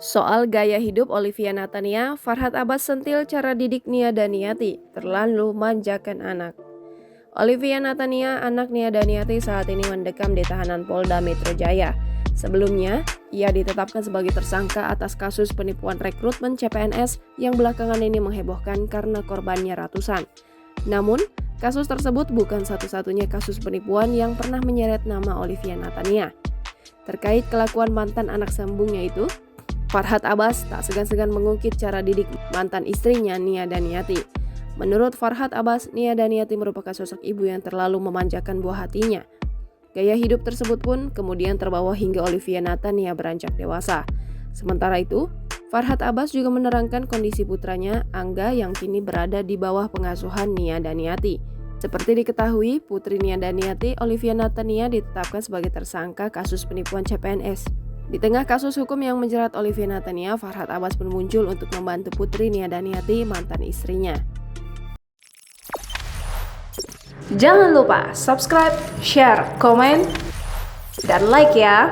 Soal gaya hidup Olivia Natania, Farhad Abbas sentil cara didik Nia Daniati, terlalu manjakan anak. Olivia Natania, anak Nia Daniati saat ini mendekam di tahanan Polda Metro Jaya. Sebelumnya, ia ditetapkan sebagai tersangka atas kasus penipuan rekrutmen CPNS yang belakangan ini menghebohkan karena korbannya ratusan. Namun, kasus tersebut bukan satu-satunya kasus penipuan yang pernah menyeret nama Olivia Natania. Terkait kelakuan mantan anak sambungnya itu, Farhad Abbas tak segan-segan mengungkit cara didik mantan istrinya Nia Daniati. Menurut Farhad Abbas, Nia Daniati merupakan sosok ibu yang terlalu memanjakan buah hatinya. Gaya hidup tersebut pun kemudian terbawa hingga Olivia Natania beranjak dewasa. Sementara itu, Farhad Abbas juga menerangkan kondisi putranya, Angga, yang kini berada di bawah pengasuhan Nia Daniati. Seperti diketahui, putri Nia Daniati, Olivia Natania, ditetapkan sebagai tersangka kasus penipuan CPNS. Di tengah kasus hukum yang menjerat Olivia Natania, Farhad Abbas pun muncul untuk membantu putri Nia Daniati, mantan istrinya. Jangan lupa subscribe, share, komen, dan like ya!